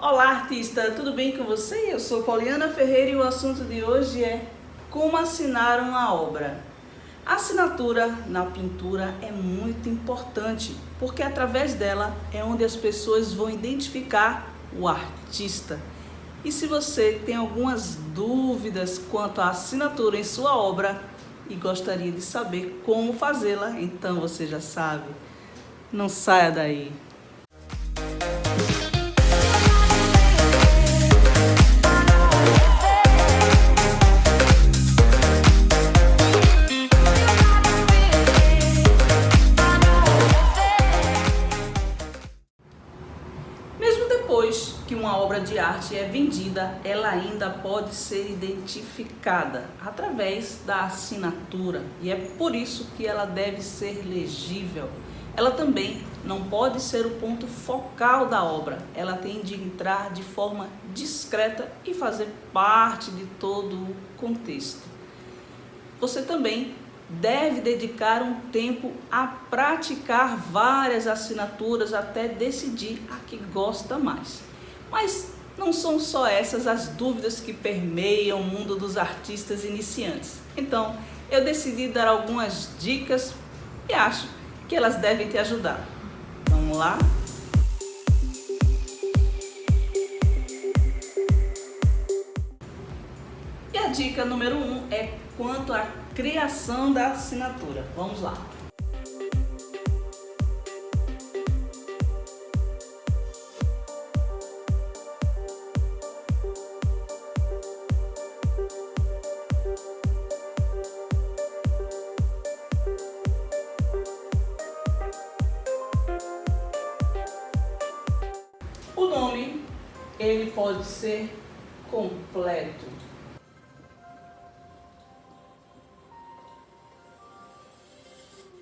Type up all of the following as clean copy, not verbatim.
Olá, artista! Tudo bem com você? Eu sou Poliana Ferreira e o assunto de hoje é como assinar uma obra. A assinatura na pintura é muito importante, porque através dela é onde as pessoas vão identificar o artista. E se você tem algumas dúvidas quanto à assinatura em sua obra e gostaria de saber como fazê-la, então você já sabe. Não saia daí! Depois que uma obra de arte é vendida, ela ainda pode ser identificada através da assinatura e é por isso que ela deve ser legível. Ela também não pode ser o ponto focal da obra, ela tem de entrar de forma discreta e fazer parte de todo o contexto. Você também deve dedicar um tempo a praticar várias assinaturas até decidir a que gosta mais. Mas não são só essas as dúvidas que permeiam o mundo dos artistas iniciantes. Então, eu decidi dar algumas dicas e acho que elas devem te ajudar. Vamos lá? E a dica número 1 é quanto à criação da assinatura. Vamos lá. O nome, ele pode ser completo.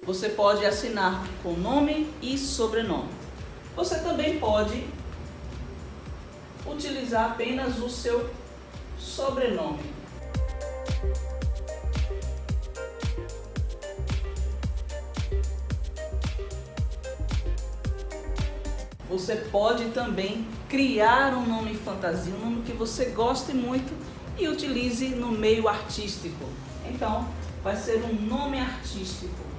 Você pode assinar com nome e sobrenome. Você também pode utilizar apenas o seu sobrenome. Você pode também criar um nome fantasia, um nome que você goste muito e utilize no meio artístico. Então, vai ser um nome artístico.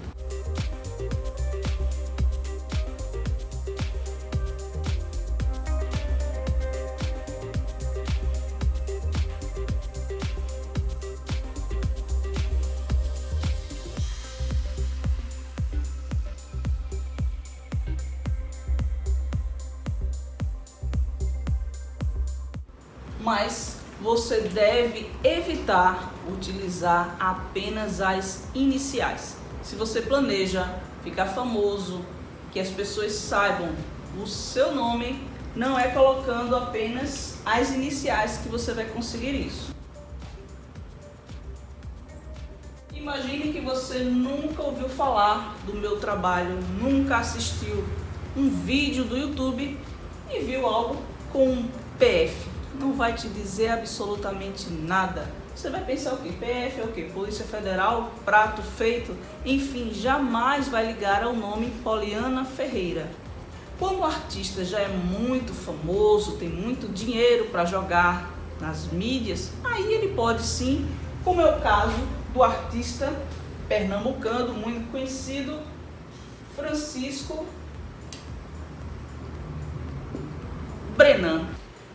Mas você deve evitar utilizar apenas as iniciais. Se você planeja ficar famoso, que as pessoas saibam o seu nome, não é colocando apenas as iniciais que você vai conseguir isso. Imagine que você nunca ouviu falar do meu trabalho, nunca assistiu um vídeo do YouTube e viu algo com um PF. Não vai te dizer absolutamente nada. Você vai pensar o quê? PF é o quê? Polícia Federal, prato feito, enfim, jamais vai ligar ao nome Poliana Ferreira. Quando o artista já é muito famoso, tem muito dinheiro para jogar nas mídias, aí ele pode sim, como é o caso do artista pernambucano muito conhecido, Francisco Brenan.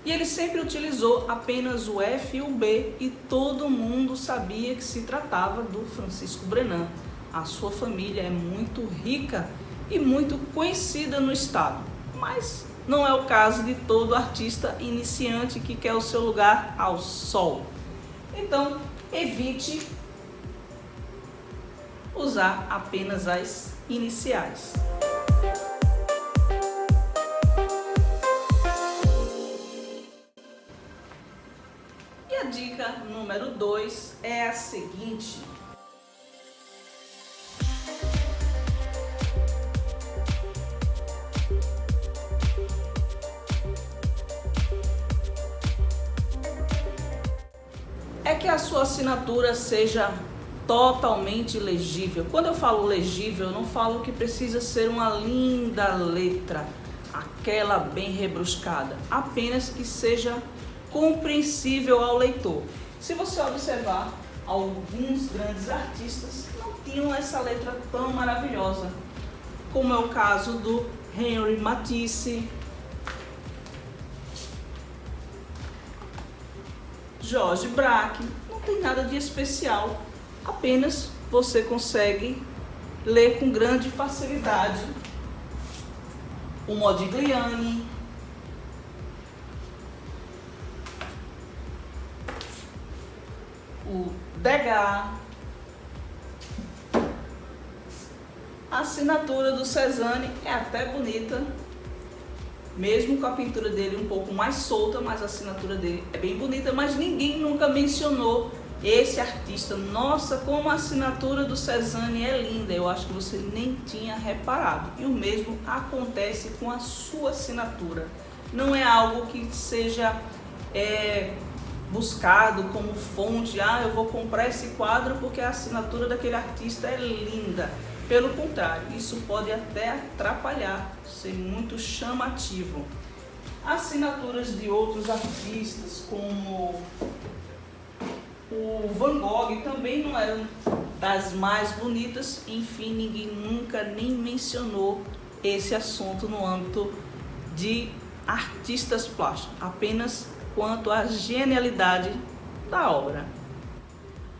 E ele sempre utilizou apenas o F e o B e todo mundo sabia que se tratava do Francisco Brenan. A sua família é muito rica e muito conhecida no estado, mas não é o caso de todo artista iniciante que quer o seu lugar ao sol. Então, evite usar apenas as iniciais. A dica número 2 é a seguinte. É que a sua assinatura seja totalmente legível. Quando eu falo legível, eu não falo que precisa ser uma linda letra. aquela bem rebruscada, apenas que seja compreensível ao leitor. Se você observar, alguns grandes artistas não tinham essa letra tão maravilhosa, como é o caso do Henri Matisse, Georges Braque. Não tem nada de especial, apenas você consegue ler com grande facilidade o Modigliani, o Degas, a assinatura do Cézanne é até bonita, mesmo com a pintura dele um pouco mais solta, mas a assinatura dele é bem bonita, mas ninguém nunca mencionou esse artista. Nossa, como a assinatura do Cézanne é linda, eu acho que você nem tinha reparado. E o mesmo acontece com a sua assinatura. Não é algo que seja buscado como fonte, eu vou comprar esse quadro porque a assinatura daquele artista é linda. Pelo contrário, isso pode até atrapalhar, ser muito chamativo. Assinaturas de outros artistas, como o Van Gogh, também não eram das mais bonitas. Enfim, ninguém nunca nem mencionou esse assunto no âmbito de artistas plásticos, apenas quanto à genialidade da obra.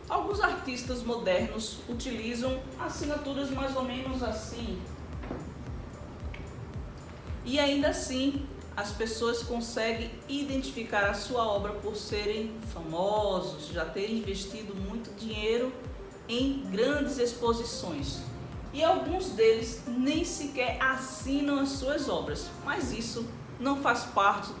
Alguns artistas modernos utilizam assinaturas mais ou menos assim. E ainda assim, as pessoas conseguem identificar a sua obra por serem famosos, já terem investido muito dinheiro em grandes exposições. E alguns deles nem sequer assinam as suas obras, mas isso não faz parte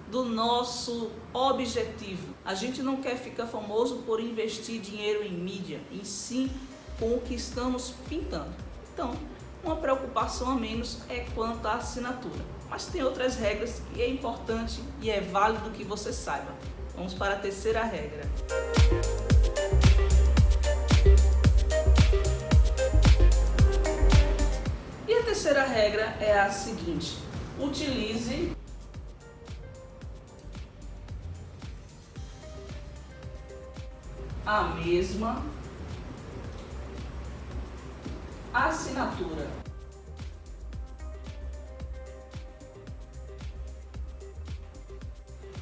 do nosso objetivo. A gente não quer ficar famoso por investir dinheiro em mídia, em si com o que estamos pintando. Então, uma preocupação a menos é quanto à assinatura. Mas tem outras regras que é importante e é válido que você saiba. Vamos para a terceira regra. E a terceira regra é a seguinte: utilize a mesma assinatura.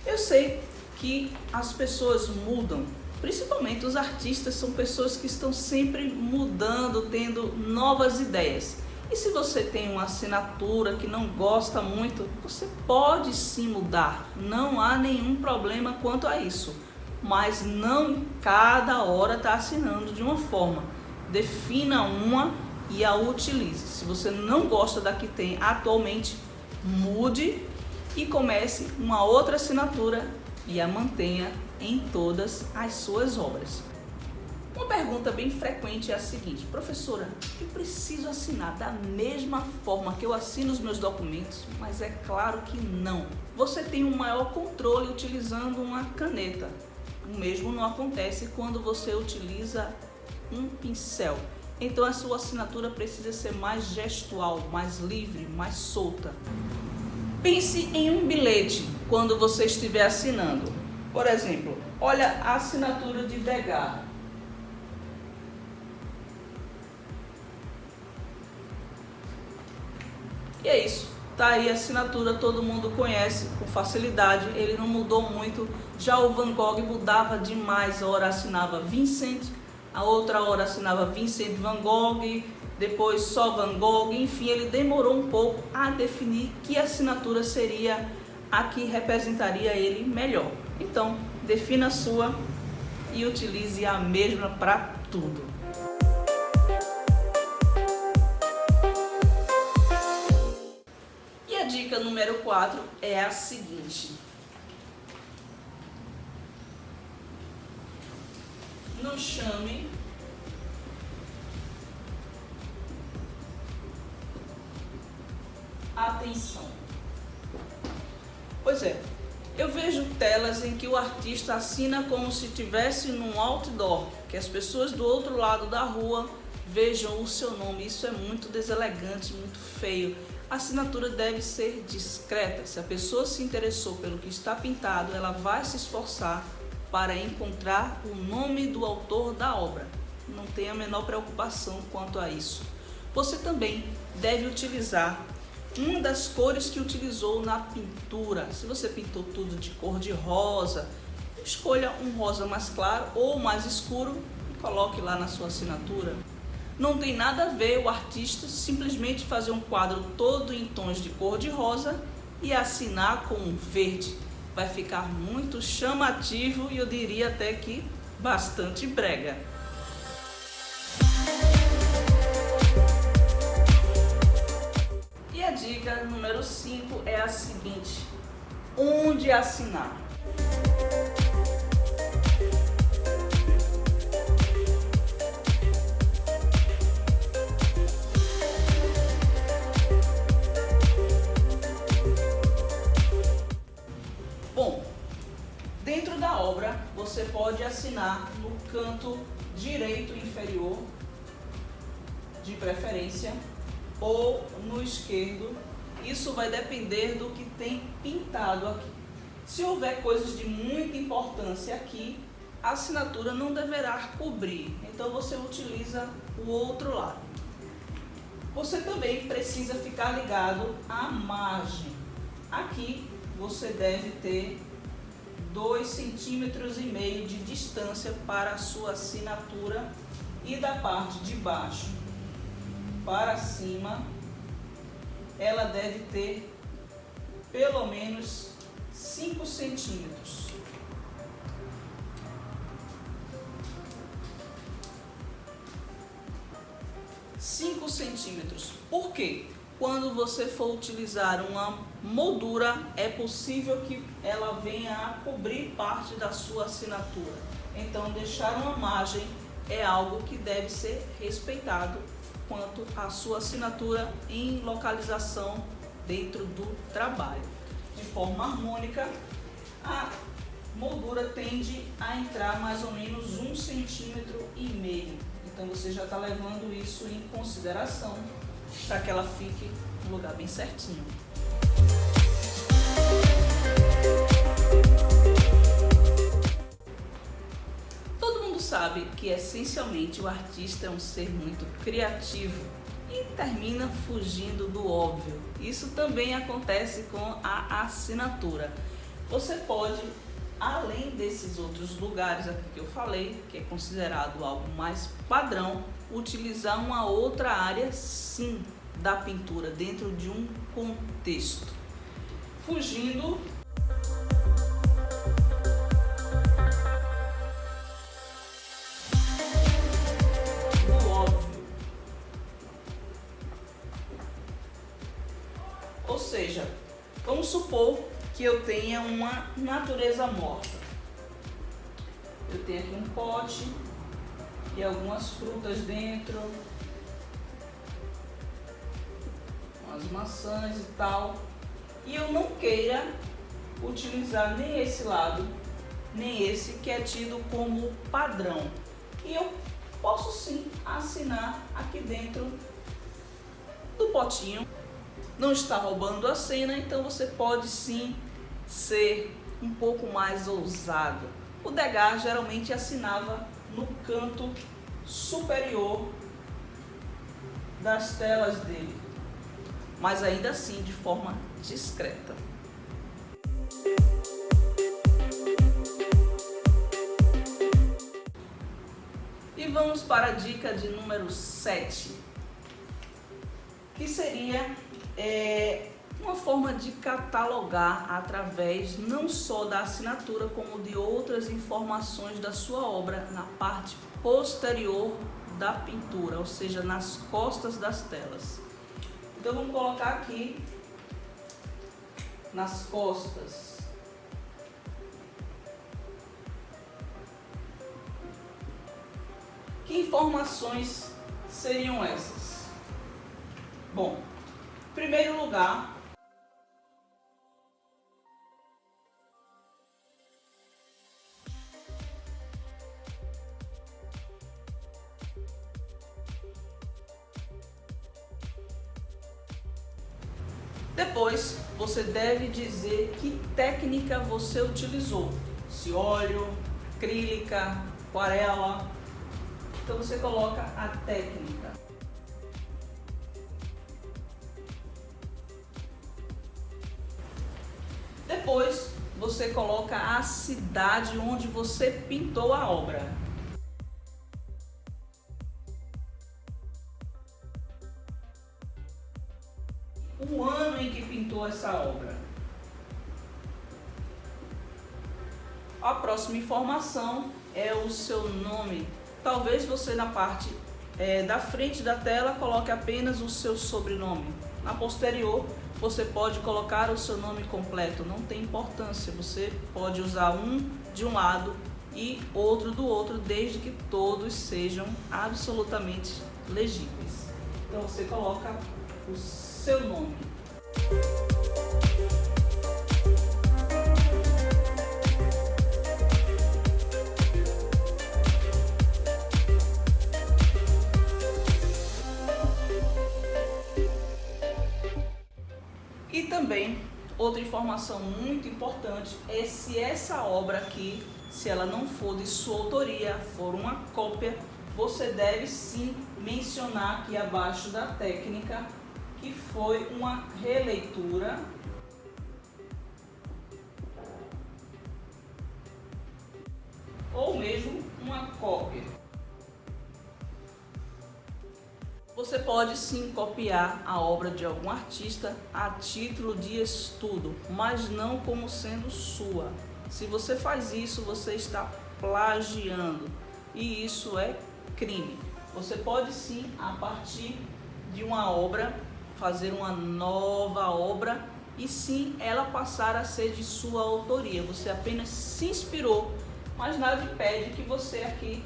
Eu sei que as pessoas mudam, principalmente os artistas são pessoas que estão sempre mudando, tendo novas ideias. E se você tem uma assinatura que não gosta muito, você pode sim mudar, não há nenhum problema quanto a isso. Mas não cada hora está assinando de uma forma. Defina uma e a utilize. Se você não gosta da que tem atualmente, mude e comece uma outra assinatura e a mantenha em todas as suas obras. Uma pergunta bem frequente é a seguinte: professora, eu preciso assinar da mesma forma que eu assino os meus documentos? Mas é claro que não. Você tem um maior controle utilizando uma caneta. O mesmo não acontece quando você utiliza um pincel. Então a sua assinatura precisa ser mais gestual, mais livre, mais solta. Pense em um bilhete quando você estiver assinando. Por exemplo, olha a assinatura de Degas. E é isso. Tá aí a assinatura, todo mundo conhece com facilidade, ele não mudou muito. Já o Van Gogh mudava demais, a hora assinava Vincent, a outra hora assinava Vincent Van Gogh, depois só Van Gogh, enfim, ele demorou um pouco a definir que assinatura seria a que representaria ele melhor. Então, defina a sua e utilize a mesma para tudo. E a dica número 4 é a seguinte: não chame atenção. Pois é, eu vejo telas em que o artista assina como se estivesse num outdoor, que as pessoas do outro lado da rua vejam o seu nome. Isso é muito deselegante, muito feio. A assinatura deve ser discreta. Se a pessoa se interessou pelo que está pintado, ela vai se esforçar para encontrar o nome do autor da obra. Não tenha a menor preocupação quanto a isso. Você também deve utilizar uma das cores que utilizou na pintura. Se você pintou tudo de cor de rosa, escolha um rosa mais claro ou mais escuro e coloque lá na sua assinatura. Não tem nada a ver o artista simplesmente fazer um quadro todo em tons de cor de rosa e assinar com um verde. Vai ficar muito chamativo e eu diria até que bastante brega. E a dica número 5 é a seguinte: onde assinar? Bom, dentro da obra você pode assinar no canto direito inferior, de preferência, ou no esquerdo. Isso vai depender do que tem pintado aqui. Se houver coisas de muita importância aqui, a assinatura não deverá cobrir, então você utiliza o outro lado. Você também precisa ficar ligado à margem. Aqui você deve ter 2,5 centímetros de distância para a sua assinatura e da parte de baixo para cima ela deve ter pelo menos 5 centímetros. Por quê? Quando você for utilizar uma moldura, é possível que ela venha a cobrir parte da sua assinatura. Então, deixar uma margem é algo que deve ser respeitado quanto à sua assinatura em localização dentro do trabalho. De forma harmônica, a moldura tende a entrar mais ou menos 1,5 centímetros. Então você já está levando isso em consideração para que ela fique no lugar bem certinho. Todo mundo sabe que essencialmente o artista é um ser muito criativo e termina fugindo do óbvio. Isso também acontece com a assinatura. Você pode, além desses outros lugares aqui que eu falei, que é considerado algo mais padrão, utilizar uma outra área sim da pintura dentro de um contexto, fugindo do óbvio. Ou seja, vamos supor que eu tenha uma natureza morta. Eu tenho aqui um pote e algumas frutas dentro, umas maçãs e tal, e eu não queira utilizar nem esse lado, nem esse que é tido como padrão. E eu posso sim assinar aqui dentro do potinho. Não está roubando a cena, então você pode sim ser um pouco mais ousado. O Degas geralmente assinava no canto superior das telas dele, mas ainda assim de forma discreta. E vamos para a dica de número 7, que seria uma forma de catalogar através não só da assinatura, como de outras informações da sua obra na parte posterior da pintura, ou seja, nas costas das telas. Então vamos colocar aqui nas costas. Que informações seriam essas? Bom, em primeiro lugar, Depois, você deve dizer que técnica você utilizou. Se óleo, acrílica, aquarela. Então você coloca a técnica. Depois, você coloca a cidade onde você pintou a obra. O ano em que pintou essa obra. A próxima informação é o seu nome. Talvez você na parte da frente da tela coloque apenas o seu sobrenome. Na posterior, você pode colocar o seu nome completo, não tem importância. Você pode usar um de um lado e outro do outro, desde que todos sejam absolutamente legíveis. Então você coloca o seu nome. E também, outra informação muito importante é se essa obra aqui, se ela não for de sua autoria, for uma cópia, você deve sim mencionar aqui abaixo da técnica que foi uma releitura ou mesmo uma cópia. Você pode sim copiar a obra de algum artista a título de estudo, mas não como sendo sua. Se você faz isso, você está plagiando e isso é crime. Você pode sim, a partir de uma obra, fazer uma nova obra e sim ela passar a ser de sua autoria. Você apenas se inspirou, mas nada impede que você aqui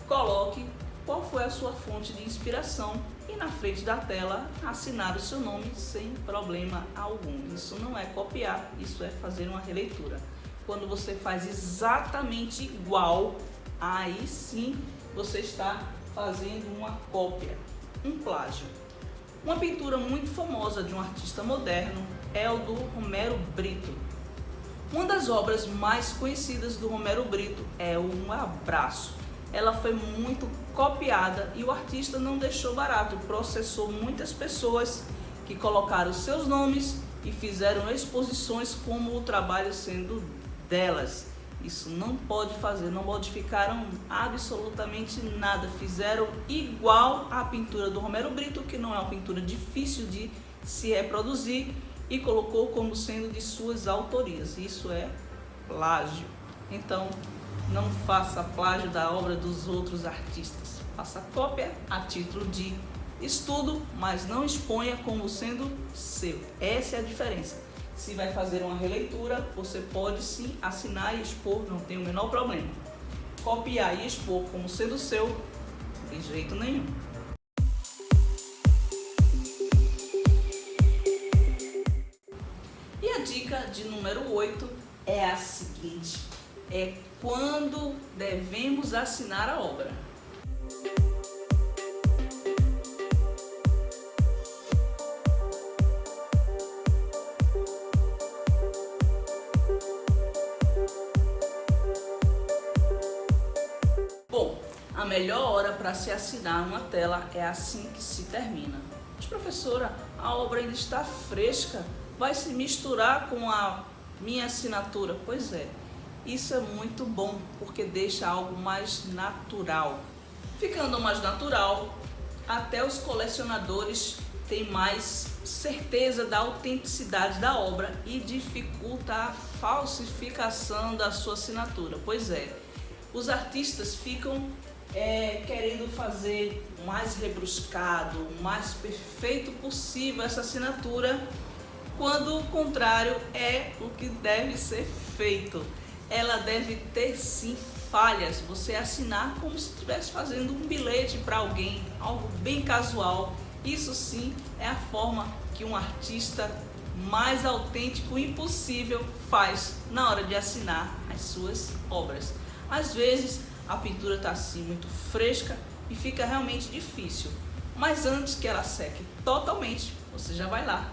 coloque qual foi a sua fonte de inspiração e na frente da tela assinar o seu nome sem problema algum. Isso não é copiar, isso é fazer uma releitura. Quando você faz exatamente igual, aí sim você está fazendo uma cópia, um plágio. Uma pintura muito famosa de um artista moderno é o do Romero Brito. Uma das obras mais conhecidas do Romero Brito é Um Abraço. Ela foi muito copiada e o artista não deixou barato, processou muitas pessoas que colocaram seus nomes e fizeram exposições como o trabalho sendo delas. Isso não pode fazer, não modificaram absolutamente nada, fizeram igual à pintura do Romero Brito, que não é uma pintura difícil de se reproduzir, e colocou como sendo de suas autorias. Isso é plágio. Então, não faça plágio da obra dos outros artistas. Faça cópia a título de estudo, mas não exponha como sendo seu. Essa é a diferença. Se vai fazer uma releitura, você pode sim assinar e expor, não tem o menor problema. Copiar e expor como sendo seu, de jeito nenhum. E a dica de número 8 é a seguinte: é quando devemos assinar a obra. Bom, a melhor hora para se assinar uma tela é assim que se termina. Mas professora, a obra ainda está fresca, vai se misturar com a minha assinatura? Pois é. Isso é muito bom, porque deixa algo mais natural. Ficando mais natural, até os colecionadores têm mais certeza da autenticidade da obra e dificulta a falsificação da sua assinatura. Pois é, os artistas ficam querendo fazer o mais rebruscado, o mais perfeito possível essa assinatura, quando o contrário é o que deve ser feito. Ela deve ter sim falhas, você assinar como se estivesse fazendo um bilhete para alguém, algo bem casual. Isso sim é a forma que um artista mais autêntico impossível faz na hora de assinar as suas obras. Às vezes a pintura está assim muito fresca e fica realmente difícil, mas antes que ela seque totalmente, você já vai lá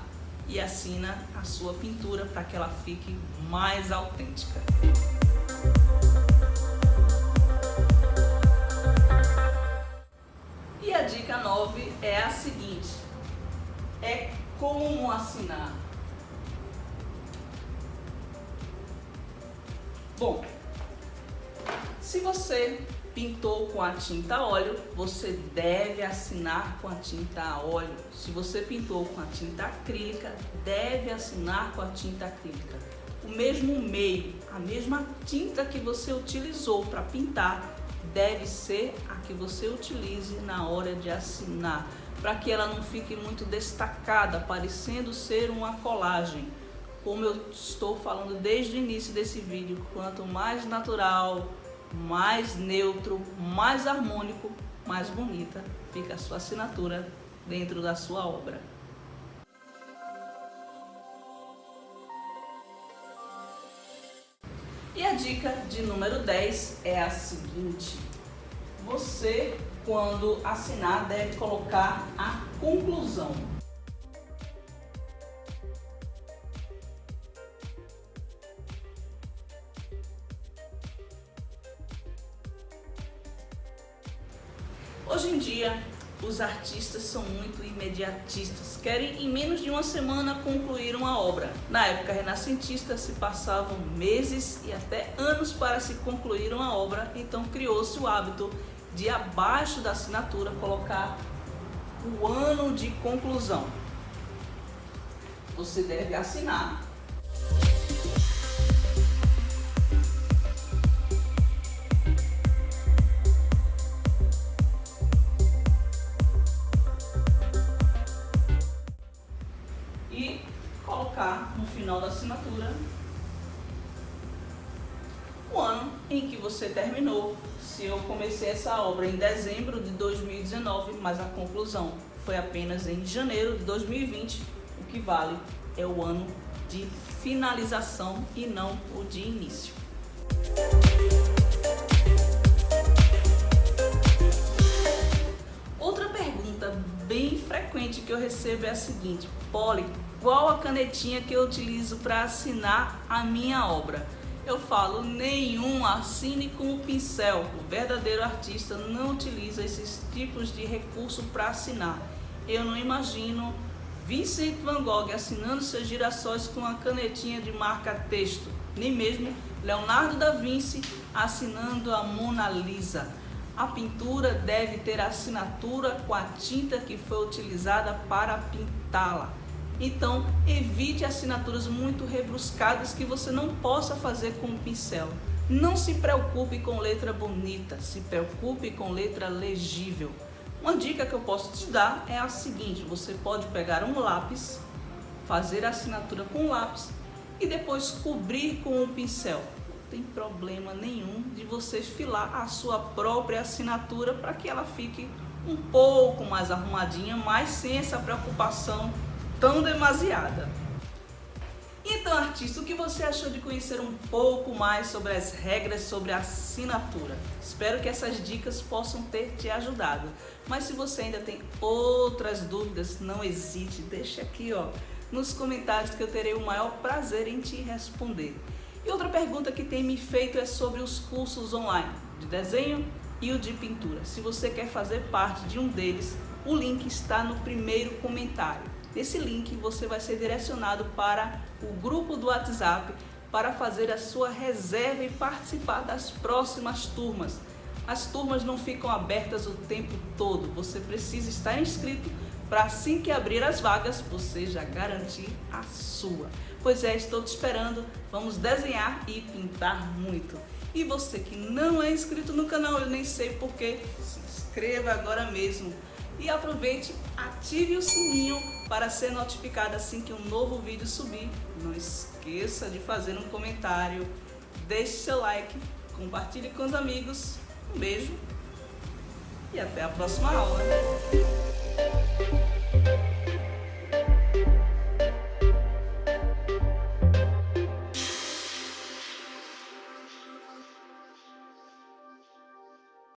e assina a sua pintura para que ela fique mais autêntica. E a dica 9 é a seguinte: é como assinar. Bom, se você pintou com a tinta a óleo, você deve assinar com a tinta a óleo. Se você pintou com a tinta acrílica, deve assinar com a tinta acrílica. O mesmo meio, a mesma tinta que você utilizou para pintar, deve ser a que você utilize na hora de assinar, para que ela não fique muito destacada, parecendo ser uma colagem. Como eu estou falando desde o início desse vídeo, quanto mais natural, mais neutro, mais harmônico, mais bonita fica a sua assinatura dentro da sua obra. E a dica de número 10 é a seguinte: você, quando assinar, deve colocar a conclusão. Hoje em dia, os artistas são muito imediatistas, querem em menos de uma semana concluir uma obra. Na época renascentista se passavam meses e até anos para se concluir uma obra, então criou-se o hábito de abaixo da assinatura colocar o ano de conclusão. Você deve assinar. E colocar no final da assinatura o ano em que você terminou. Se eu comecei essa obra em dezembro de 2019, mas a conclusão foi apenas em janeiro de 2020, o que vale é o ano de finalização e não o de início. Outra pergunta bem frequente que eu recebo é a seguinte: Polly, qual a canetinha que eu utilizo para assinar a minha obra? Eu falo, nenhum, assine com o pincel. O verdadeiro artista não utiliza esses tipos de recurso para assinar. Eu não imagino Vincent van Gogh assinando seus girassóis com uma canetinha de marca-texto, nem mesmo Leonardo da Vinci assinando a Mona Lisa. A pintura deve ter assinatura com a tinta que foi utilizada para pintá-la. Então, evite assinaturas muito rebuscadas que você não possa fazer com o pincel. Não se preocupe com letra bonita, se preocupe com letra legível. Uma dica que eu posso te dar é a seguinte: você pode pegar um lápis, fazer a assinatura com o lápis e depois cobrir com o pincel. Não tem problema nenhum de você filar a sua própria assinatura para que ela fique um pouco mais arrumadinha, mas sem essa preocupação tão demasiada. Então, artista, o que você achou de conhecer um pouco mais sobre as regras sobre a assinatura? Espero que essas dicas possam ter te ajudado. Mas se você ainda tem outras dúvidas, não hesite, deixa aqui nos comentários que eu terei o maior prazer em te responder. E outra pergunta que tem me feito é sobre os cursos online de desenho e o de pintura. Se você quer fazer parte de um deles, o link está no primeiro comentário. Nesse link você vai ser direcionado para o grupo do WhatsApp para fazer a sua reserva e participar das próximas turmas. As turmas não ficam abertas o tempo todo, você precisa estar inscrito para assim que abrir as vagas você já garantir a sua. Pois é, estou te esperando, vamos desenhar e pintar muito. E você que não é inscrito no canal, eu nem sei porquê, se inscreva agora mesmo. E aproveite, ative o sininho para ser notificado assim que um novo vídeo subir. Não esqueça de fazer um comentário, deixe seu like, compartilhe com os amigos. Um beijo e até a próxima aula.